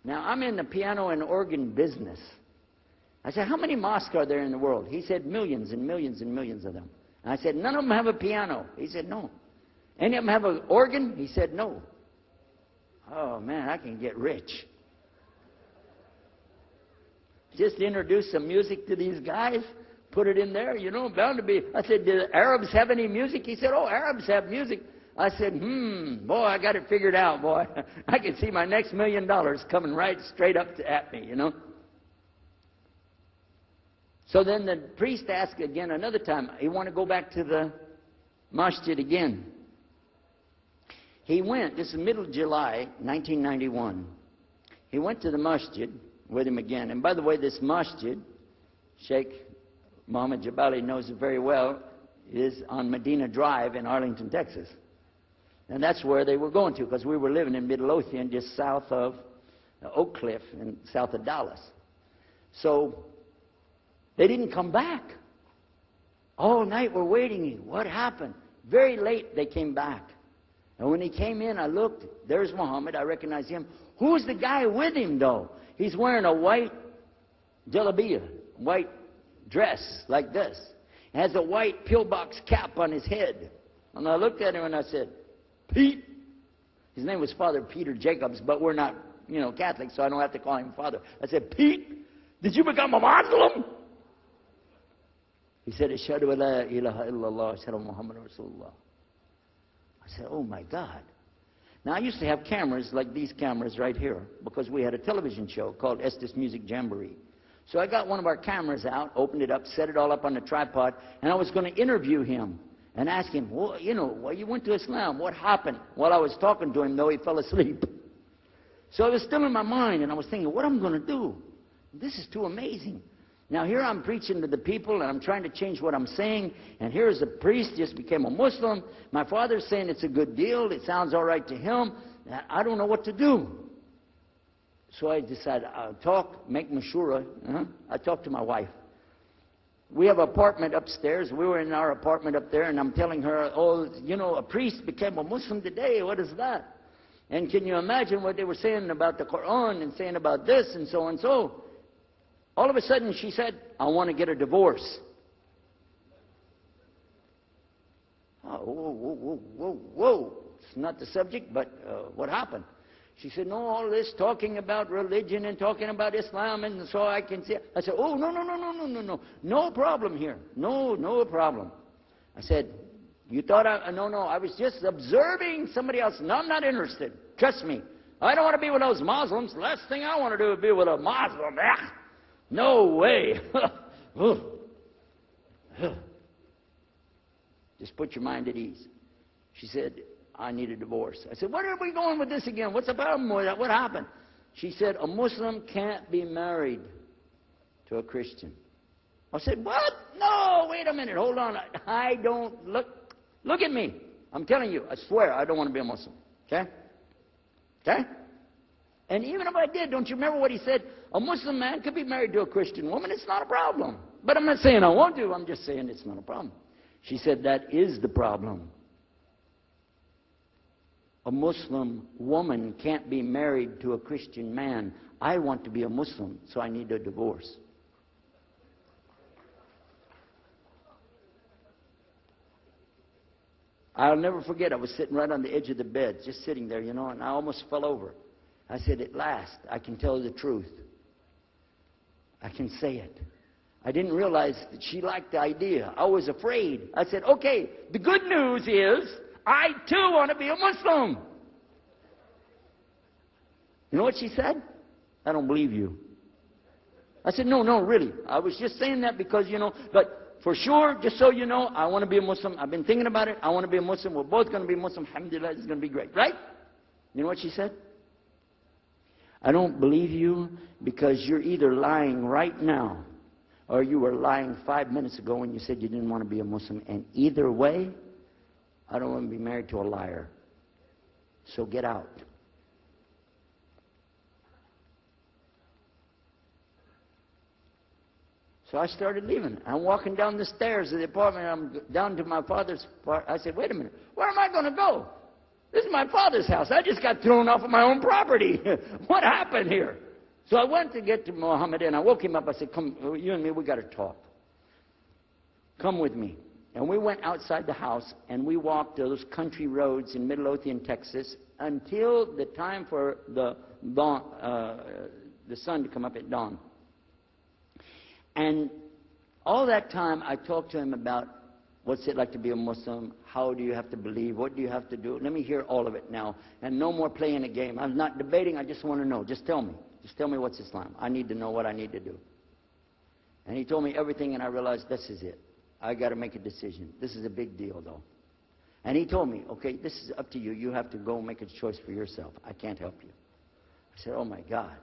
Now, I'm in the piano and organ business. I said, how many mosques are there in the world? He said, millions and millions and millions of them. And I said, none of them have a piano. He said, no. Any of them have an organ? He said, no. Oh, man, I can get rich. Just introduce some music to these guys, put it in there, you know, bound to be. I said, do the Arabs have any music? He said, oh, Arabs have music. I said, boy, I got it figured out, boy. I can see my next $1 million coming right straight up at me, you know. So then the priest asked again another time, he wanted to go back to the masjid again. He went, this is middle of July, 1991. He went to the masjid with him again. And by the way, this masjid, Sheikh Mohammed Jabali knows it very well, is on Medina Drive in Arlington, Texas. And that's where they were going to, because we were living in Midlothian, just south of Oak Cliff and south of Dallas. So they didn't come back. All night we're waiting. What happened? Very late they came back. And when he came in, I looked. There's Muhammad. I recognized him. Who's the guy with him, though? He's wearing a white jalabiyah, white dress like this. He has a white pillbox cap on his head. And I looked at him and I said, Pete. His name was Father Peter Jacobs, but we're not, you know, Catholic, so I don't have to call him Father. I said, Pete, did you become a Muslim? He said, Ashhadu an la ilaha illallah, Ashhadu Muhammad Rasulullah. I said, oh my God. Now, I used to have cameras like these cameras right here because we had a television show called Estes Music Jamboree. So I got one of our cameras out, opened it up, set it all up on the tripod, and I was going to interview him and ask him, well, you know, why you went to Islam? What happened? While I was talking to him, though, he fell asleep. So it was still in my mind, and I was thinking, what am I going to do? This is too amazing. Now, here I'm preaching to the people, and I'm trying to change what I'm saying, and here's a priest, just became a Muslim. My father's saying it's a good deal. It sounds all right to him. I don't know what to do. So I decided I'll talk, make mashura. I talked to my wife. We have an apartment upstairs. We were in our apartment up there, and I'm telling her, oh, you know, a priest became a Muslim today. What is that? And can you imagine what they were saying about the Quran and saying about this and so and so? All of a sudden, she said, I want to get a divorce. Oh, whoa. It's not the subject, but what happened? She said, no, all this talking about religion and talking about Islam, and so I can see. I said, oh, no. No problem here. No problem. I said, you thought no, I was just observing somebody else. No, I'm not interested. Trust me. I don't want to be with those Muslims. The last thing I want to do is be with a Muslim. No way. Just put your mind at ease. She said, I need a divorce. I said, where are we going with this again? What's the problem with that? What happened? She said, a Muslim can't be married to a Christian. I said, what? No, wait a minute. Hold on. I don't look at me. I'm telling you, I swear I don't want to be a Muslim. Okay? And even if I did, don't you remember what he said? A Muslim man could be married to a Christian woman. It's not a problem. But I'm not saying I won't do. I'm just saying it's not a problem. She said, that is the problem. A Muslim woman can't be married to a Christian man. I want to be a Muslim, so I need a divorce. I'll never forget, I was sitting right on the edge of the bed, just sitting there, you know, and I almost fell over. I said, at last, I can tell the truth. I can say it. I didn't realize that she liked the idea. I was afraid. I said, okay, the good news is, I too want to be a Muslim. You know what she said? I don't believe you. I said, no, really. I was just saying that because, you know, but for sure, just so you know, I want to be a Muslim. I've been thinking about it. I want to be a Muslim. We're both going to be Muslim. Alhamdulillah, it's going to be great. Right? You know what she said? I don't believe you because you're either lying right now or you were lying 5 minutes ago when you said you didn't want to be a Muslim. And either way, I don't want to be married to a liar. So get out. So I started leaving. I'm walking down the stairs of the apartment. I'm down to my father's part. I said, wait a minute. Where am I going to go? This is my father's house. I just got thrown off of my own property. What happened here? So I went to get to Muhammad, and I woke him up. I said, come, you and me, we got to talk. Come with me. And we went outside the house, and we walked those country roads in Midlothian, Texas, until the time for the dawn, the sun to come up at dawn. And all that time, I talked to him about what's it like to be a Muslim, how do you have to believe, what do you have to do. Let me hear all of it now, and no more playing a game. I'm not debating, I just want to know. Just tell me. Just tell me what's Islam. I need to know what I need to do. And he told me everything, and I realized this is it. I got to make a decision. This is a big deal, though. And he told me, okay, this is up to you. You have to go make a choice for yourself. I can't help you. I said, oh, my God.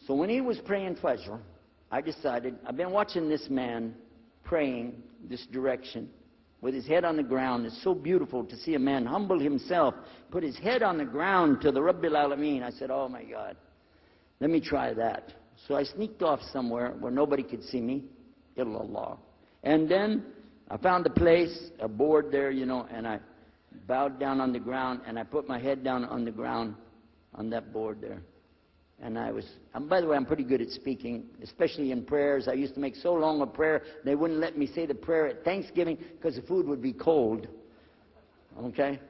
So when he was praying Fajr, I decided, I've been watching this man praying this direction with his head on the ground. It's so beautiful to see a man humble himself, put his head on the ground to the Rabbil Alameen. I said, oh, my God, let me try that. So I sneaked off somewhere where nobody could see me, illallah. And then I found a place, a board there, you know, and I bowed down on the ground, and I put my head down on the ground on that board there. And by the way, I'm pretty good at speaking, especially in prayers. I used to make so long a prayer, they wouldn't let me say the prayer at Thanksgiving because the food would be cold. Okay?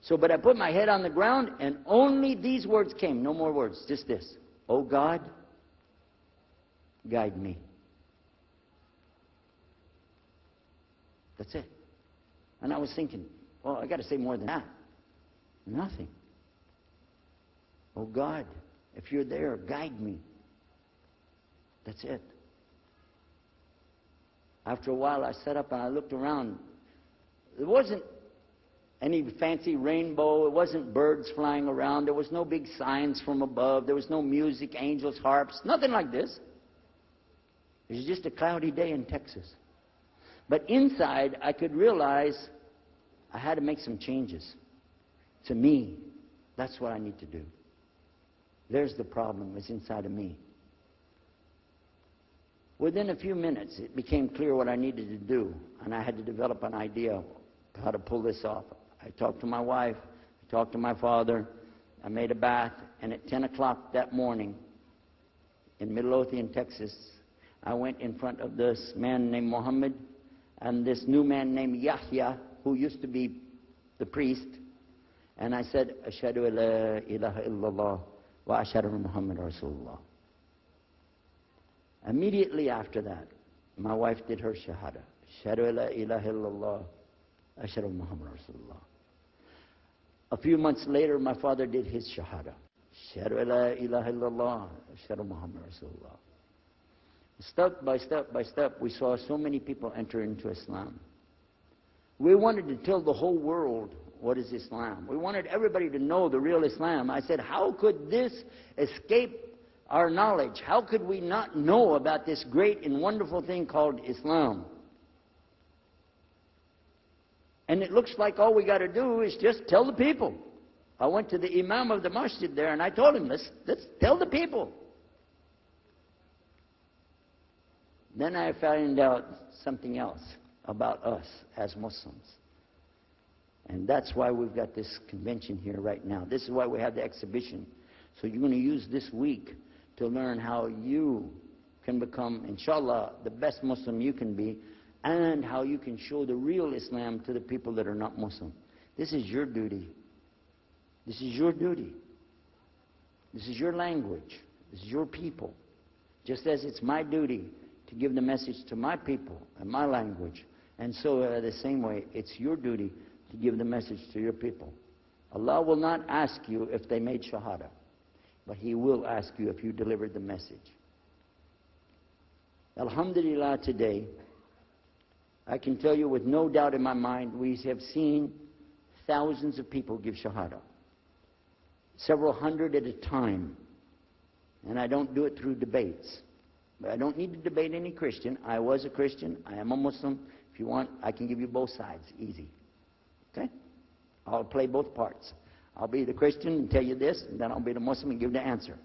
So, but I put my head on the ground, and only these words came, no more words, just this. Oh God, guide me. That's it. And I was thinking, well, I got to say more than that. Nothing. Oh God, if you're there, guide me. That's it. After a while, I sat up and I looked around. There wasn't any fancy rainbow. It wasn't birds flying around. There was no big signs from above. There was no music, angels, harps, nothing like this. It was just a cloudy day in Texas. But inside, I could realize I had to make some changes. To me, that's what I need to do. There's the problem, it's inside of me. Within a few minutes, it became clear what I needed to do, and I had to develop an idea of how to pull this off. I talked to my wife, I talked to my father, I made a bath, and at 10 o'clock that morning, in Midlothian, Texas, I went in front of this man named Muhammad, and this new man named Yahya, who used to be the priest, and I said, Ashhadu la ilaha illallah wa ashhadu anna Muhammad Rasulullah. Immediately after that, my wife did her shahada. Ashhadu la ilaha illallah, ashhadu anna Muhammad Rasulullah. A few months later, my father did his shahada. Ashhadu la ilaha illallah, ashhadu anna Muhammad Rasulullah. Step by step by step, we saw so many people enter into Islam. We wanted to tell the whole world what is Islam. We wanted everybody to know the real Islam. I said, how could this escape our knowledge? How could we not know about this great and wonderful thing called Islam? And it looks like all we got to do is just tell the people. I went to the imam of the masjid there, and I told him, let's tell the people. Then I found out something else about us as Muslims. And that's why we've got this convention here right now. This is why we have the exhibition. So you're going to use this week to learn how you can become, inshallah, the best Muslim you can be, and how you can show the real Islam to the people that are not Muslim. This is your duty. This is your duty. This is your language. This is your people. Just as it's my duty to give the message to my people and my language. And so the same way, it's your duty to give the message to your people. Allah will not ask you if they made shahada, but He will ask you if you delivered the message. Alhamdulillah, today, I can tell you with no doubt in my mind, we have seen thousands of people give shahada. Several hundred at a time. And I don't do it through debates. But I don't need to debate any Christian. I was a Christian. I am a Muslim. If you want, I can give you both sides. Easy. Okay? I'll play both parts. I'll be the Christian and tell you this, and then I'll be the Muslim and give the answer.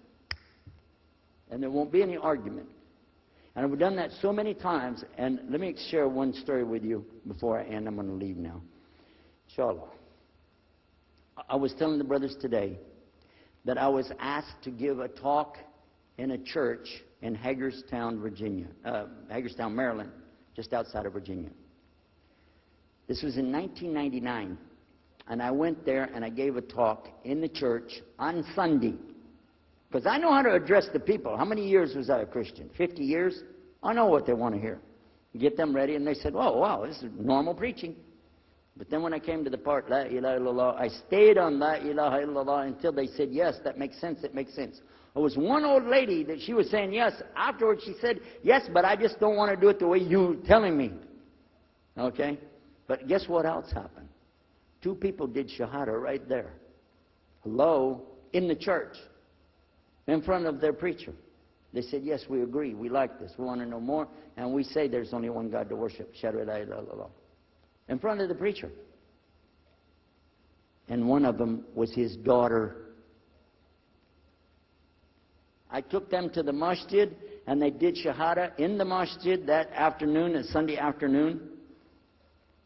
And there won't be any argument. And I've done that so many times. And let me share one story with you before I end. I'm going to leave now. Inshallah. I was telling the brothers today that I was asked to give a talk in a church in Hagerstown, Maryland, just outside of Virginia. This was in 1999, and I went there and I gave a talk in the church on Sunday. Because I know how to address the people. How many years was I a Christian? 50 years? I know what they want to hear. Get them ready, and they said, "Oh, wow, this is normal preaching." But then when I came to the part, La ilaha illallah, I stayed on La ilaha illallah until they said, "Yes, that makes sense, it makes sense." There was one old lady that she was saying yes. Afterwards she said, "Yes, but I just don't want to do it the way you're telling me." Okay? But guess what else happened? 2 people did Shahada right there. Hello? In the church. In front of their preacher. They said, "Yes, we agree. We like this. We want to know more. And we say there's only one God to worship." Shahada la ilaha illallah. In front of the preacher. And one of them was his daughter. I took them to the masjid, and they did Shahada in the masjid that afternoon, a Sunday afternoon.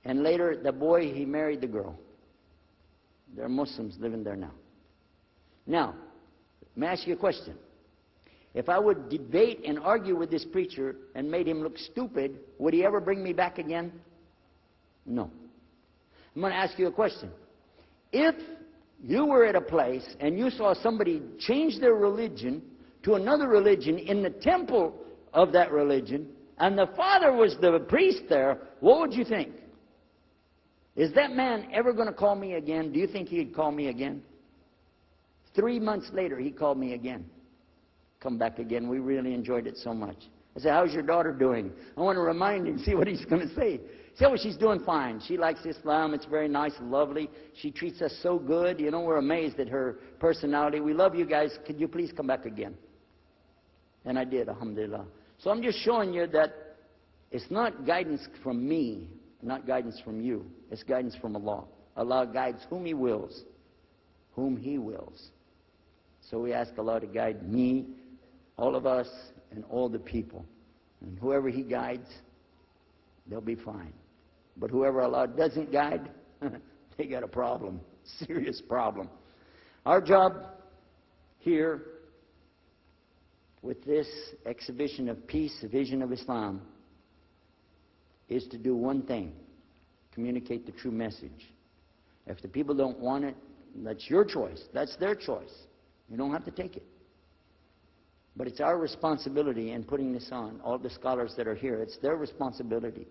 And later, the boy, he married the girl. They're Muslims living there now. Now, let me ask you a question. If I would debate and argue with this preacher and made him look stupid, would he ever bring me back again? No. I'm going to ask you a question. If you were at a place and you saw somebody change their religion to another religion in the temple of that religion, and the father was the priest there, what would you think? Is that man ever going to call me again? Do you think he'd call me again? 3 months later, he called me again. Come back again. We really enjoyed it so much. I said, "How's your daughter doing?" I want to remind him, see what he's going to say. He said, "Well, she's doing fine. She likes Islam. It's very nice and lovely. She treats us so good. You know, we're amazed at her personality. We love you guys. Could you please come back again?" And I did, alhamdulillah. So I'm just showing you that it's not guidance from me, not guidance from you. It's guidance from Allah. Allah guides whom He wills. Whom He wills. So we ask Allah to guide me, all of us, and all the people. And whoever He guides, they'll be fine. But whoever Allah doesn't guide, they got a problem. Serious problem. Our job here with this exhibition of peace, the vision of Islam, is to do one thing: communicate the true message. If the people don't want it, that's your choice. That's their choice. You don't have to take it. But it's our responsibility in putting this on, all the scholars that are here, it's their responsibility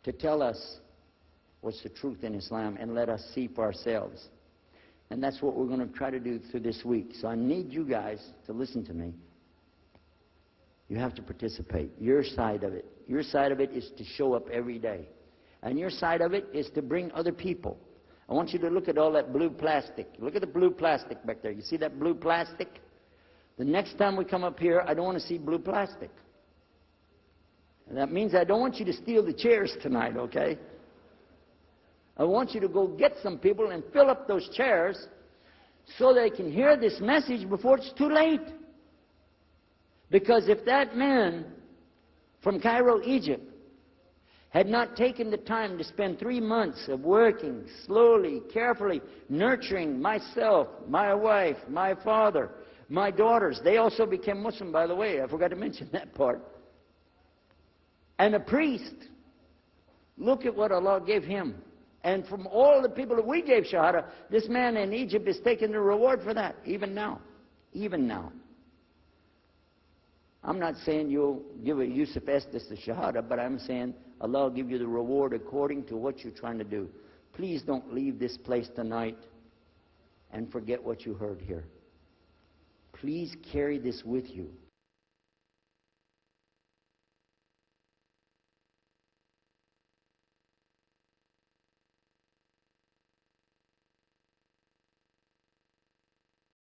to tell us what's the truth in Islam and let us see for ourselves. And that's what we're going to try to do through this week. So I need you guys to listen to me. You have to participate. Your side of it. Your side of it is to show up every day. And your side of it is to bring other people. I want you to look at all that blue plastic. Look at the blue plastic back there. You see that blue plastic? The next time we come up here, I don't want to see blue plastic. And that means I don't want you to steal the chairs tonight, okay? I want you to go get some people and fill up those chairs so they can hear this message before it's too late. Because if that man from Cairo, Egypt, had not taken the time to spend 3 months of working slowly, carefully, nurturing myself, my wife, my father, my daughters. They also became Muslim, by the way. I forgot to mention that part. And a priest. Look at what Allah gave him. And from all the people that we gave Shahada, this man in Egypt is taking the reward for that, even now. Even now. I'm not saying you'll give a Yusuf Estes the Shahada, but I'm saying Allah will give you the reward according to what you're trying to do. Please don't leave this place tonight and forget what you heard here. Please carry this with you.